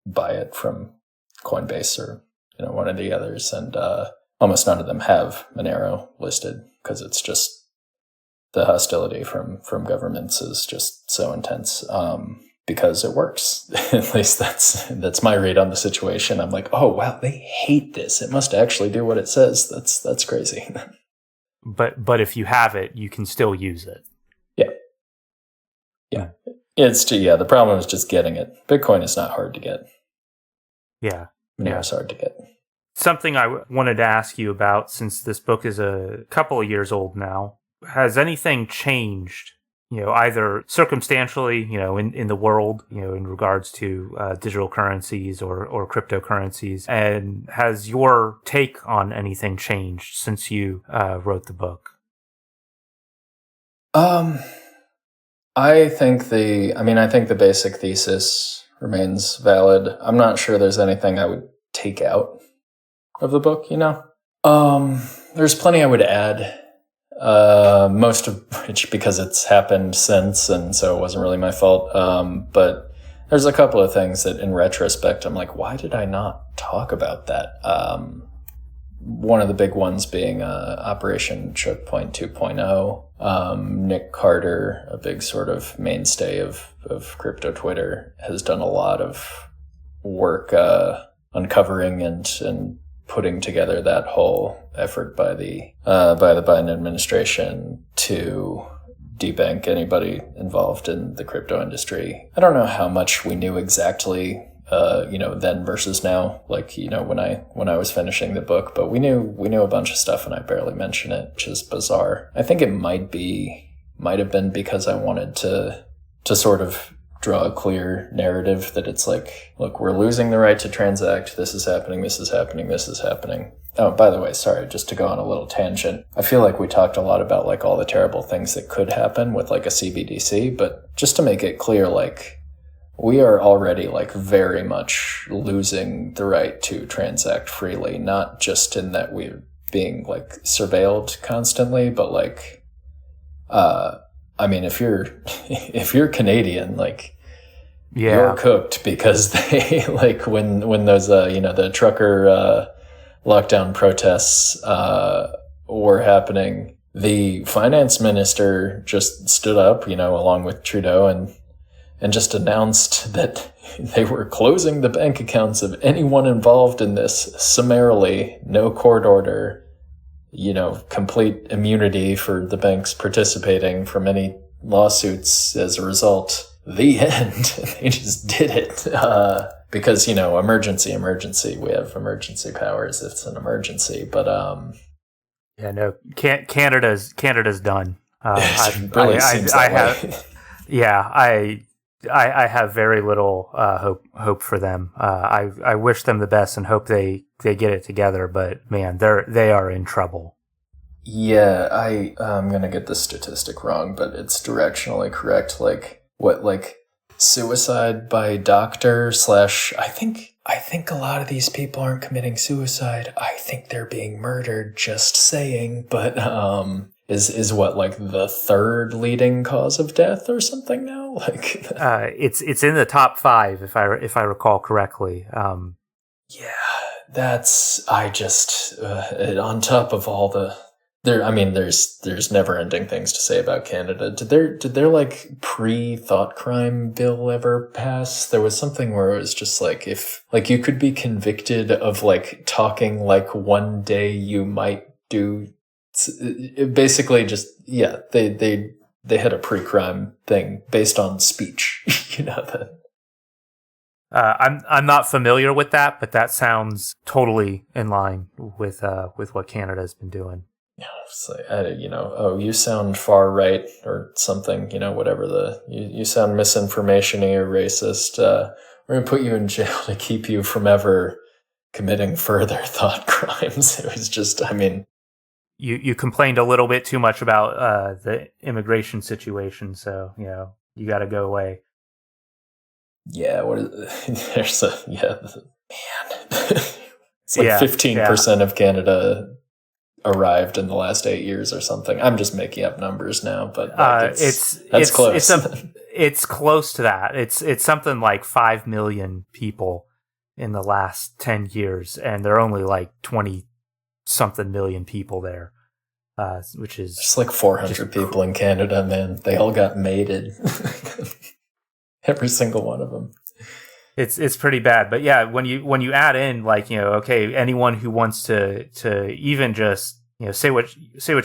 buy it from Coinbase or, one of the others. And almost none of them have Monero listed because it's just the hostility from governments is just so intense because it works. At least that's my read on the situation. I'm like, oh, wow, they hate this. It must actually do what it says. That's crazy. But if you have it, you can still use it. Yeah. The problem is just getting it. Bitcoin is not hard to get. Yeah. It's hard to get. Something I wanted to ask you about, since this book is a couple of years old now, has anything changed, either circumstantially, in the world, in regards to digital currencies or cryptocurrencies? And has your take on anything changed since you wrote the book? I think the basic thesis remains valid. I'm not sure there's anything I would take out of the book, There's plenty I would add, most of which because it's happened since, and so it wasn't really my fault. But there's a couple of things that in retrospect, I'm like, why did I not talk about that? One of the big ones being Operation Choke Point 2.0. Nick Carter, a big sort of mainstay of crypto Twitter, has done a lot of work uncovering and putting together that whole effort by the Biden administration to debank anybody involved in the crypto industry. I don't know how much we knew exactly, then versus now, when I was finishing the book, but we knew a bunch of stuff and I barely mention it, which is bizarre. I think it might have been because I wanted to sort of draw a clear narrative that it's like, look, we're losing the right to transact. This is happening. This is happening. This is happening. Oh, by the way, sorry, just to go on a little tangent. I feel like we talked a lot about all the terrible things that could happen with a CBDC, but just to make it clear, we are already very much losing the right to transact freely, not just in that we're being surveilled constantly, but if you're Canadian, you're cooked because they when those the trucker lockdown protests were happening, the finance minister just stood up, along with Trudeau and just announced that they were closing the bank accounts of anyone involved in this summarily, no court order, complete immunity for the banks participating from any lawsuits as a result. The end. They just did it. Because, emergency. We have emergency powers. It's an emergency. But, Canada's done. I have very little hope for them. I wish them the best and hope they get it together. But man, they are in trouble. Yeah, I'm gonna get the statistic wrong, but it's directionally correct. suicide by doctor slash, I think a lot of these people aren't committing suicide. I think they're being murdered, just saying. But is what, like, the third leading cause of death or something now? Like, it's in the top 5 if I recall correctly. Yeah, that's, I just, on top of all the, there's never ending things to say about Canada. Did their like pre-thought crime bill ever pass? There was something where it was just like, if, like, you could be convicted of like talking like one day you might do, basically just, yeah, they had a pre-crime thing based on speech, that. I'm not familiar with that, but that sounds totally in line with what Canada's been doing. Yeah, it's like, oh, you sound far right or something, whatever you sound misinformation-y or racist. We're going to put you in jail to keep you from ever committing further thought crimes. It was just, You complained a little bit too much about the immigration situation, so, you got to go away. Yeah, there's man. It's like 15% of Canada arrived in the last 8 years or something. I'm just making up numbers now, but that's close. It's close to that. It's something like 5 million people in the last 10 years, and there are only like 20 something million people there, which is just like 400 people in Canada, man. They all got mated. Every single one of them. It's pretty bad, but yeah, when you add in, like, okay, anyone who wants to even just say what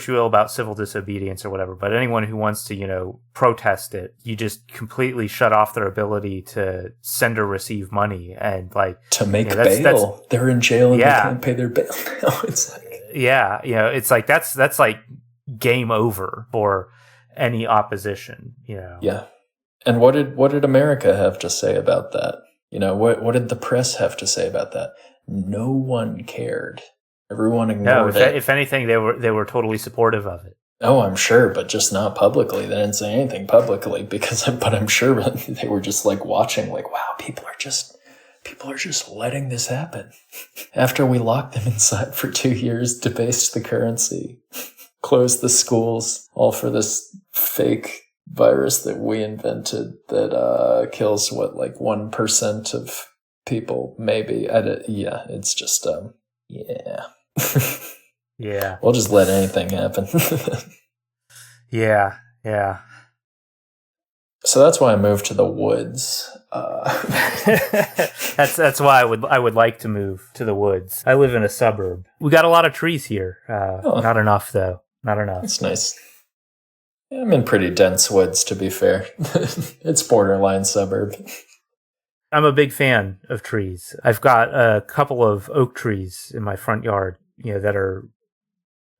you will about civil disobedience or whatever, but anyone who wants to protest it, you just completely shut off their ability to send or receive money, and like to make bail. They're in jail and they can't pay their bail now. It's like, it's like that's like game over for any opposition. Yeah. And what did America have to say about that? What did the press have to say about that? No one cared. Everyone ignored it. If anything, they were totally supportive of it. Oh, I'm sure, but just not publicly. They didn't say anything publicly but I'm sure they were just like watching, like, wow, people are just letting this happen. After we locked them inside for 2 years, debased the currency, closed the schools, all for this fake virus that we invented that kills what, like 1% of people, maybe. It's just yeah. We'll just let anything happen. Yeah. So that's why I moved to the woods. That's why I would like to move to the woods. I live in a suburb. We got a lot of trees here. Not enough though. Not enough. That's nice. I'm in pretty dense woods, to be fair. It's borderline suburb. I'm a big fan of trees. I've got a couple of oak trees in my front yard, that are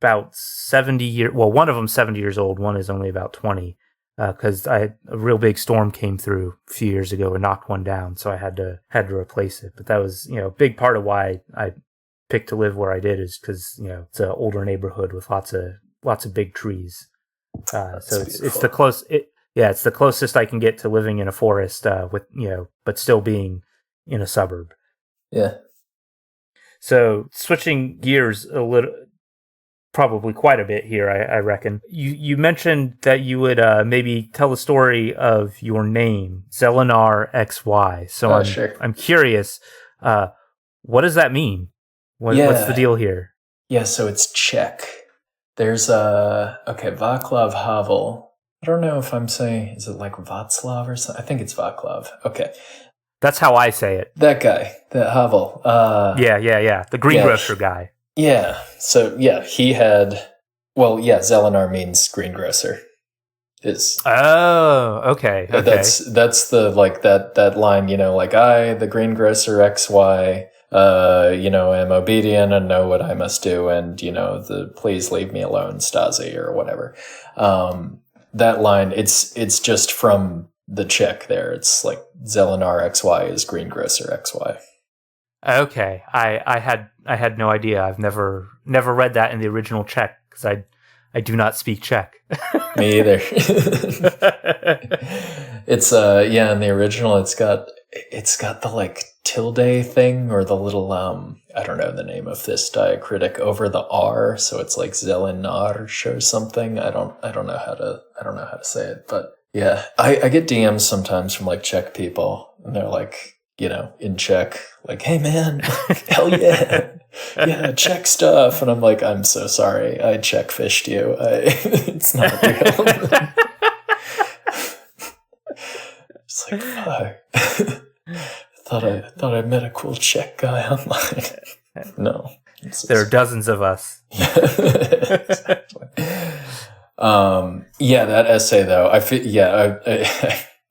about 70 years. Well, one of them's 70 years old. One is only about 20, because a real big storm came through a few years ago and knocked one down, so I had to replace it. But that was, a big part of why I picked to live where I did, is because it's an older neighborhood with lots of big trees. So it's the closest I can get to living in a forest, but still being in a suburb. Yeah. So switching gears a little, probably quite a bit here, I reckon. You mentioned that you would maybe tell the story of your name, Zelinar XY. So sure. I'm curious, what does that mean? What's the deal here? Yeah, so it's Czech. There's Václav Havel. I don't know if I'm saying, is it like Václav or something? I think it's Václav. Okay. That's how I say it. That guy, that Havel. Yeah. The greengrocer guy. Yeah. So, he had, Zelinar means greengrocer. Oh, okay. That's the, like, that line, like, I, the greengrocer XY, am obedient and know what I must do, and, please leave me alone, Stasi, or whatever. That line, it's just from the Czech there. It's like Zelinar XY is greengrocer XY. Okay. I had no idea. I've never read that in the original Czech, because I do not speak Czech. Me either. It's in the original it's got the like tilde thing, or the little I don't know the name of this diacritic over the R, so it's like Zelinar or something. I don't know how to say it, but yeah, I get DMs sometimes from like Czech people, and they're like, in Czech, like, hey man, hell yeah, yeah, Czech stuff, and I'm like, I'm so sorry, I Czech fished you. It's not real. It's like, fuck. Thought I met a cool Czech guy online. No, there are dozens of us. Exactly. That essay though, I feel,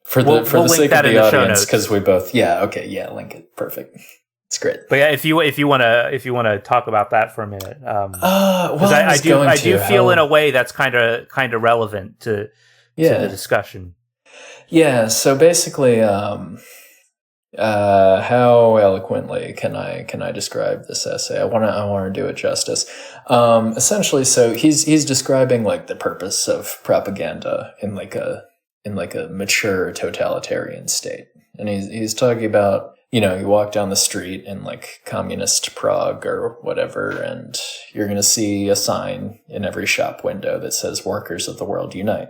for the sake of the audience, because we both, link it, perfect. It's great. But yeah, if you want to talk about that for a minute, because I do feel in a way that's kind of relevant to the discussion. Yeah. So basically, how eloquently can I describe this essay? I want to do it justice. Essentially, so he's describing like the purpose of propaganda in like a mature totalitarian state, and he's talking about, you walk down the street in like communist Prague or whatever, and you're going to see a sign in every shop window that says "Workers of the World Unite,"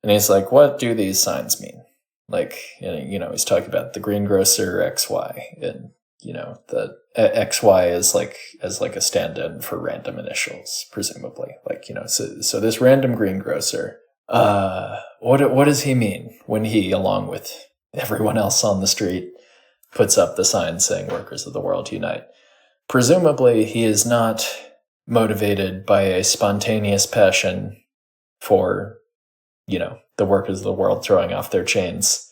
and he's like, what do these signs mean? Like, he's talking about the greengrocer XY, and, the XY is like, as like a stand-in for random initials, presumably. Like, so this random greengrocer, what does he mean when he, along with everyone else on the street, puts up the sign saying "Workers of the World Unite"? Presumably, he is not motivated by a spontaneous passion for, the workers of the world throwing off their chains.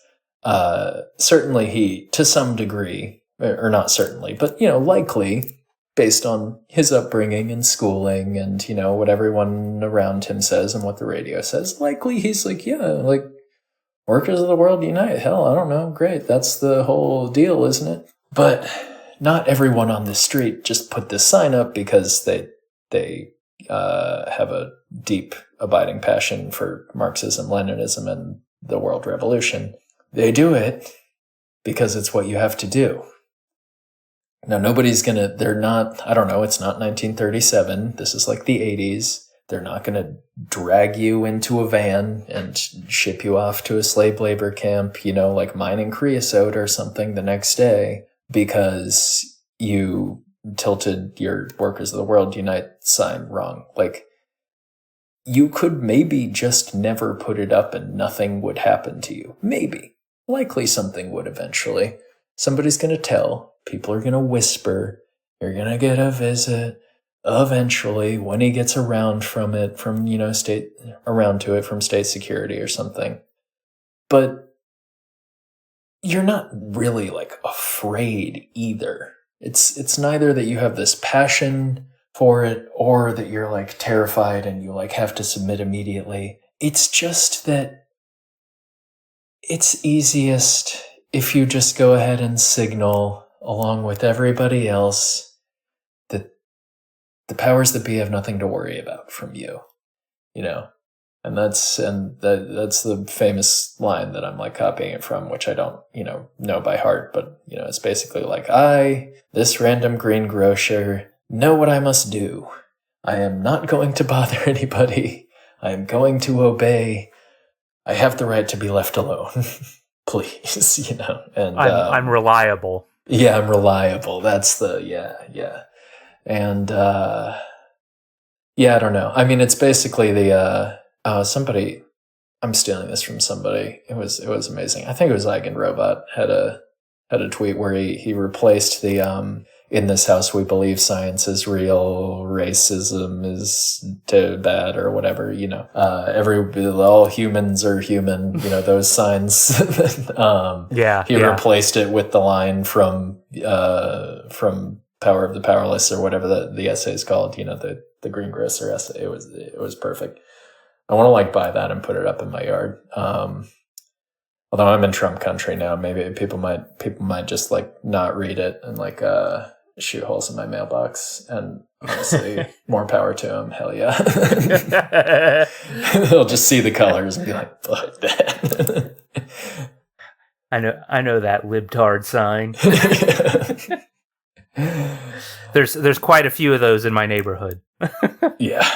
Certainly he, to some degree, or not certainly, but, likely, based on his upbringing and schooling and, what everyone around him says and what the radio says, likely he's like, yeah, like, workers of the world unite. Hell, I don't know. Great. That's the whole deal, isn't it? But not everyone on the street just put this sign up because they have a deep abiding passion for Marxism, Leninism, and the world revolution. They do it because it's what you have to do. Now, they're not, I don't know, it's not 1937. This is like the 80s. They're not going to drag you into a van and ship you off to a slave labor camp, like mining creosote or something the next day because you tilted your Workers of the World Unite sign wrong. Like, you could maybe just never put it up and nothing would happen to you. Maybe. Likely something would eventually. Somebody's going to tell. People are going to whisper. You're going to get a visit. Eventually, when he gets around from state security or something. But you're not really like afraid either. It's neither that you have this passion for it or that you're like terrified and you like have to submit immediately. It's just that it's easiest if you just go ahead and signal along with everybody else that the powers that be have nothing to worry about from you, and that's the famous line that I'm like copying it from, which I don't, know by heart, but, it's basically like, I, this random greengrocer, know what I must do. I am not going to bother anybody. I am going to obey. I have the right to be left alone. Please, and I'm reliable. Yeah, I'm reliable. That's yeah. And I don't know. I mean, it's basically the somebody. I'm stealing this from somebody. It was amazing. I think it was Eigenrobot had a tweet where he replaced the in this house we believe science is real, racism is too bad, or whatever. All humans are human. Those signs. He replaced it with the line from Power of the Powerless, or whatever the essay is called. The greengrocer essay. It was perfect. I want to like buy that and put it up in my yard. Although I'm in Trump country now, maybe people might just like not read it and like shoot holes in my mailbox. And honestly, more power to them. Hell yeah. They'll just see the colors and be like, fuck that. I know that libtard sign. There's quite a few of those in my neighborhood. Yeah.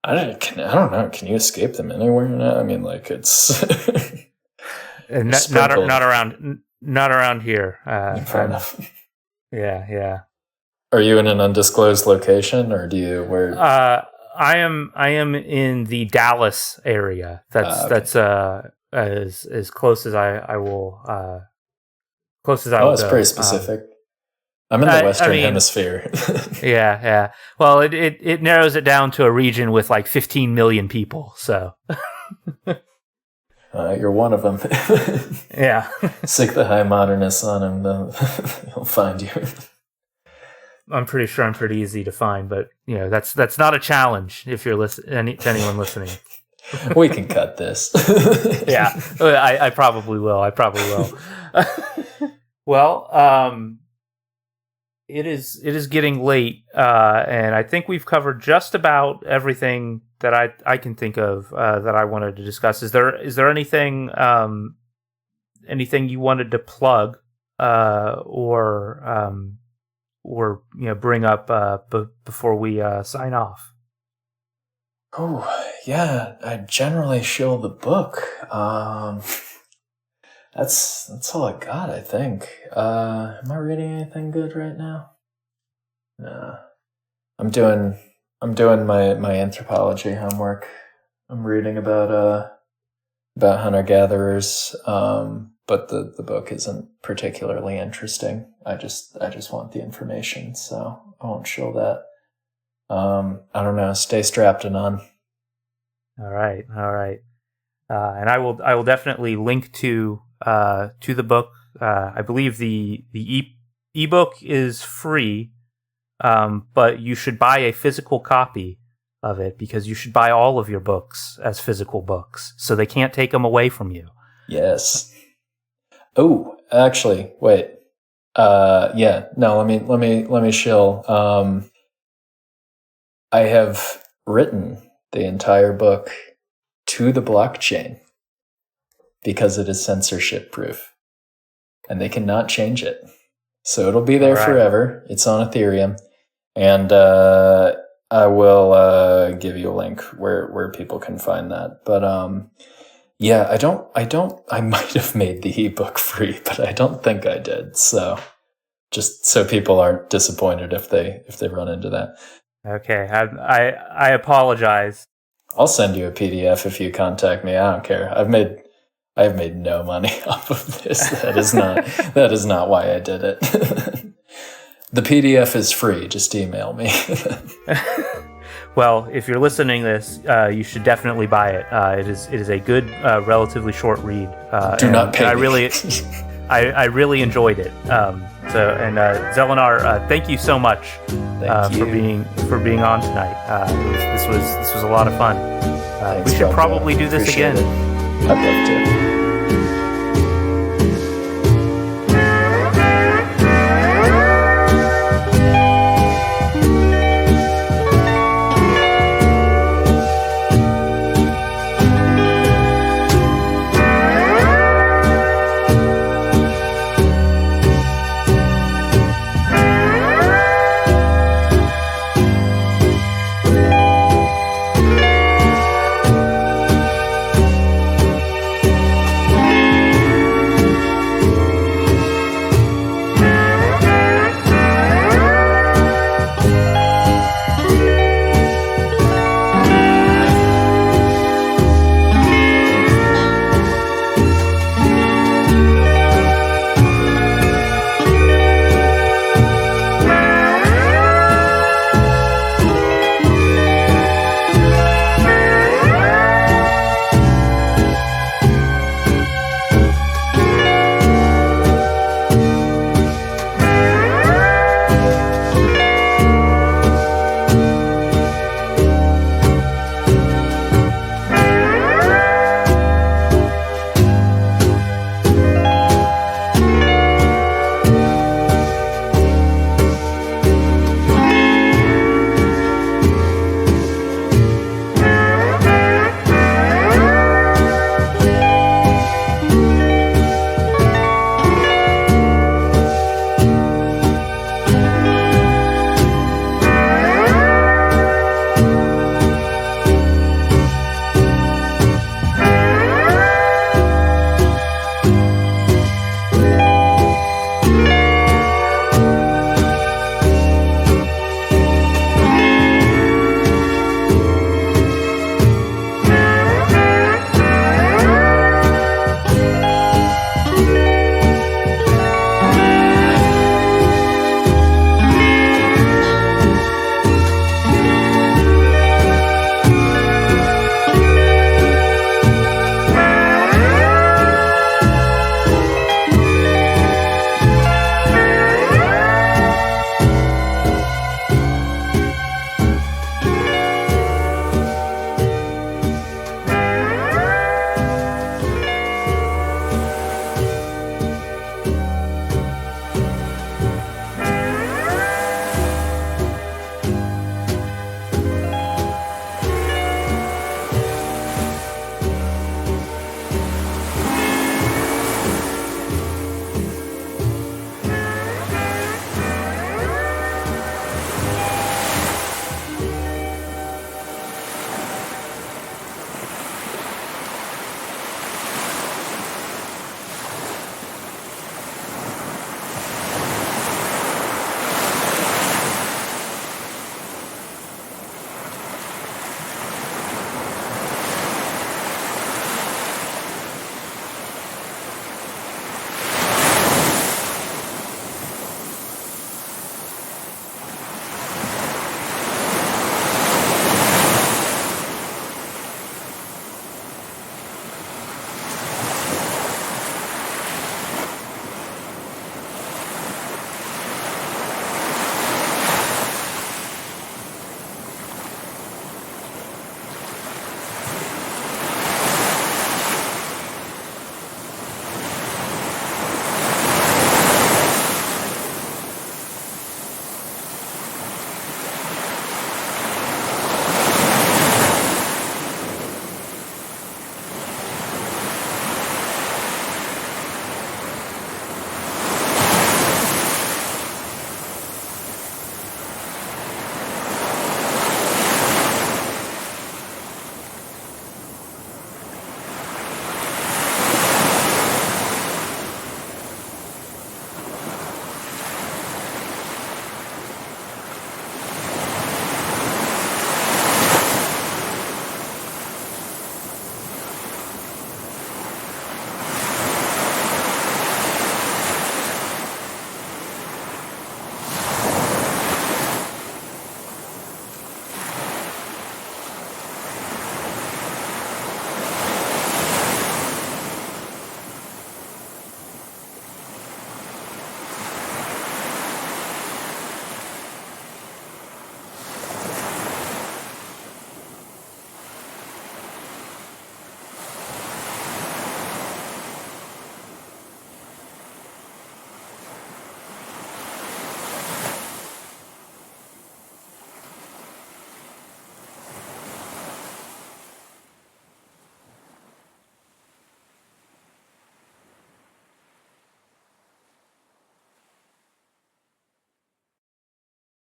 I don't know. Can you escape them anywhere now? I mean, like it's And not around here. fair enough. Yeah. Are you in an undisclosed location, or do you where? I am in the Dallas area. That's as close as I will. Close as I will it's go. pretty specific. I'm in the Western Hemisphere. Yeah. Well, it narrows it down to a region with like 15 million people. So you're one of them. Yeah. Sick the high modernists on him, he'll find you. I'm pretty sure I'm pretty easy to find, but that's not a challenge if you're to anyone listening. We can cut this. Yeah, I probably will. Well, it is getting late, and I think we've covered just about everything that I can think of that I wanted to discuss. Is there anything you wanted to plug or bring up before we sign off? Oh yeah, I generally show the book. That's all I got, I think. Am I reading anything good right now? No. I'm doing my anthropology homework. I'm reading about hunter-gatherers, but the book isn't particularly interesting. I just want the information, so I won't show that. I don't know. Stay strapped and on. All right. And I will definitely link to the book. I believe the ebook is free, but you should buy a physical copy of it because you should buy all of your books as physical books, so they can't take them away from you. Yes. Oh, actually, wait. Yeah. No. Let me shill. I have written the entire book to the blockchain because it is censorship proof and they cannot change it. So it'll be there forever. It's on Ethereum. And I will give you a link where people can find that. But yeah, I might have made the ebook free, but I don't think I did. So just so people aren't disappointed if they run into that. Okay, I apologize. I'll send you a PDF if you contact me. I don't care. I've made no money off of this. That is not why I did it. The PDF is free. Just email me. Well, if you're listening to this, you should definitely buy it. It is a good, relatively short read. Do not pay. I really enjoyed it. Zelinar, thank you so much for being on tonight. This was a lot of fun. We should probably do this again. I'd love to.